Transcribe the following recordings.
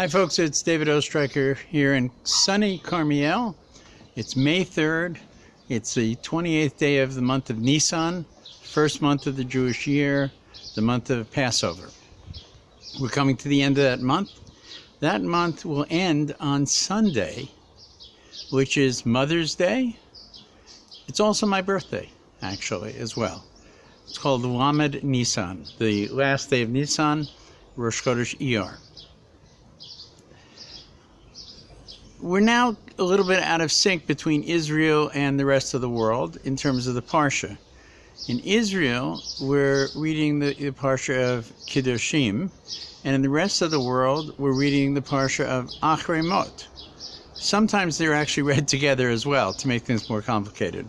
Hi folks, it's David Ostriker here in sunny Karmiel. It's May 3rd. It's the 28th day of the month of Nisan, first month of the Jewish year, the month of Passover. We're coming to the end of that month. That month will end on Sunday, which is Mother's Day. It's also my birthday, actually, as well. It's called Lamed Nisan, the last day of Nisan, Rosh Chodesh Iyar. We're now a little bit out of sync between Israel and the rest of the world in terms of the Parsha. In Israel, we're reading the Parsha of Kiddushim, and in the rest of the world, we're reading the Parsha of Achrei Mot. Sometimes they're actually read together as well to make things more complicated.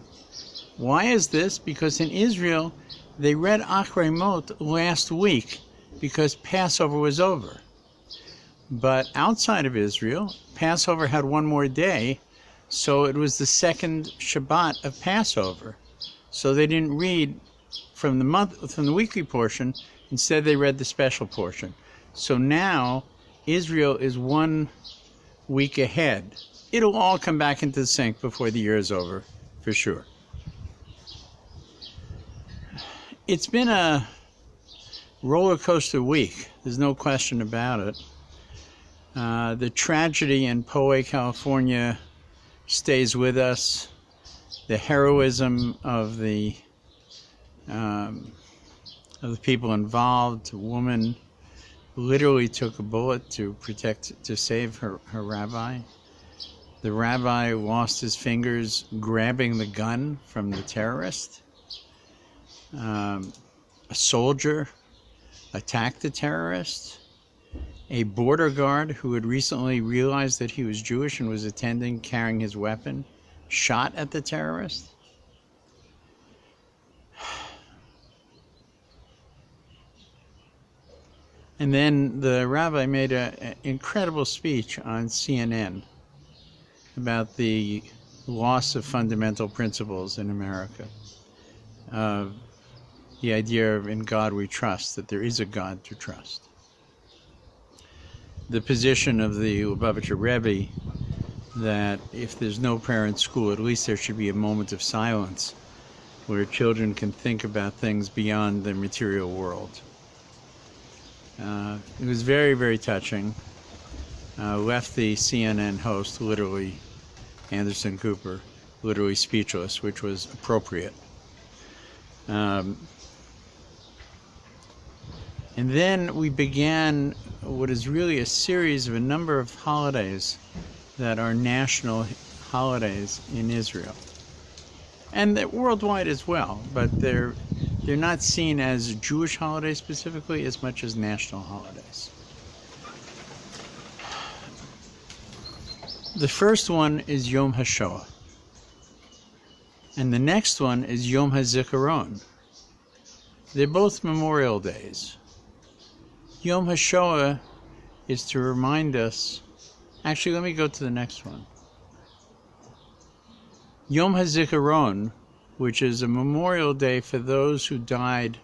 Why is this? Because in Israel, they read Achrei Mot last week because Passover was over. But outside of Israel, Passover had one more day, so it was the second Shabbat of Passover. So they didn't read from the weekly portion. Instead, they read the special portion. So now Israel is 1 week ahead. It'll all come back into sync before the year is over, for sure. It's been a roller coaster week. There's no question about it. The tragedy in Poway, California stays with us. The heroism of the people involved. A woman literally took a bullet to save her rabbi. The rabbi lost his fingers grabbing the gun from the terrorist. A soldier attacked the terrorist. A border guard who had recently realized that he was Jewish and was attending carrying his weapon shot at the terrorist. And then the rabbi made an incredible speech on CNN about the loss of fundamental principles in America. The idea of in God we trust, that there is a God to trust. The position of the Lubavitcher Rabbi that if there's no prayer in school, at least there should be a moment of silence where children can think about things beyond the material world. It was very, very touching. Left the CNN host, literally, Anderson Cooper, literally speechless, which was appropriate. And then we began what is really a series of a number of holidays that are national holidays in Israel. And they're worldwide as well, but they're not seen as Jewish holidays specifically as much as national holidays. The first one is Yom HaShoah. And the next one is Yom HaZikaron. They're both Memorial Days. Yom HaShoah is to remind us. Actually, let me go to the next one. Yom HaZikaron, which is a memorial day for those who died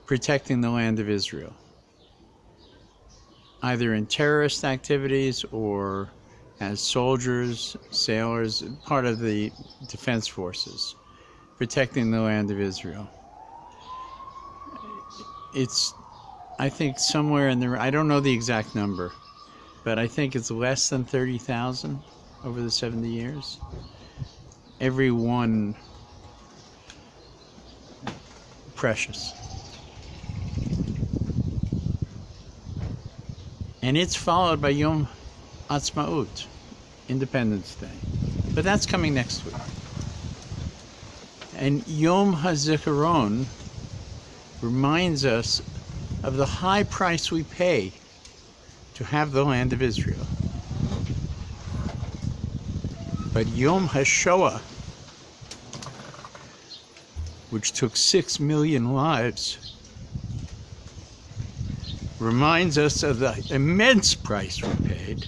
protecting the land of Israel, either in terrorist activities or as soldiers, sailors, part of the defense forces, protecting the land of Israel. It's, I think, somewhere in the, I don't know the exact number, but I think it's less than 30,000 over the 70 years. Every one precious. And it's followed by Yom Atzmaut, Independence Day. But that's coming next week. And Yom HaZikaron reminds us of the high price we pay to have the land of Israel. But Yom HaShoah, which took 6 million lives, reminds us of the immense price we paid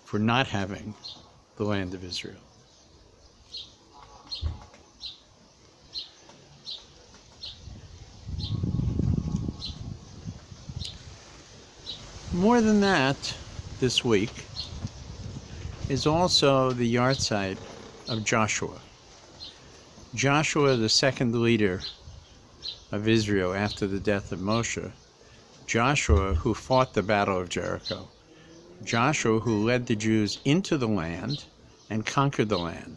for not having the land of Israel. More than that, this week is also the yahrzeit of Joshua. Joshua, the second leader of Israel after the death of Moshe. Joshua, who fought the Battle of Jericho. Joshua, who led the Jews into the land and conquered the land.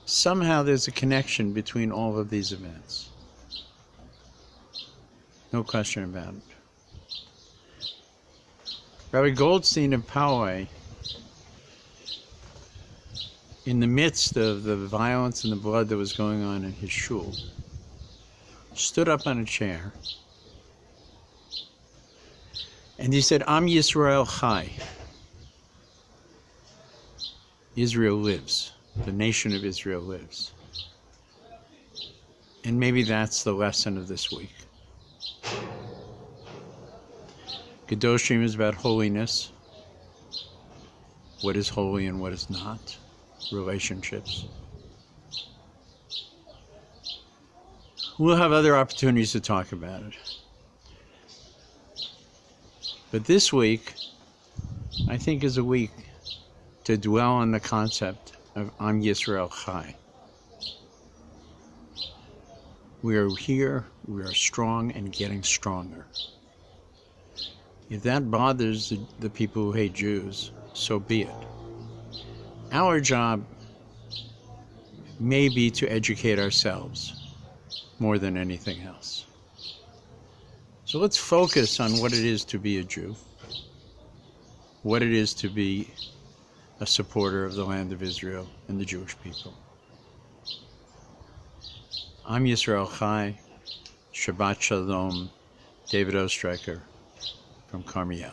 Somehow there's a connection between all of these events. No question about it. Rabbi Goldstein of Poway, in the midst of the violence and the blood that was going on in his shul, stood up on a chair and he said, Am Yisroel Chai. Israel lives. The nation of Israel lives. And maybe that's the lesson of this week. Kedoshim is about holiness. What is holy and what is not. Relationships. We'll have other opportunities to talk about it. But this week, I think, is a week to dwell on the concept of Am Yisrael Chai. We are here, we are strong and getting stronger. If that bothers the people who hate Jews, so be it. Our job may be to educate ourselves more than anything else. So let's focus on what it is to be a Jew, what it is to be a supporter of the land of Israel and the Jewish people. I'm Yisrael Chai, Shabbat Shalom, David Ostriker from Karmiel.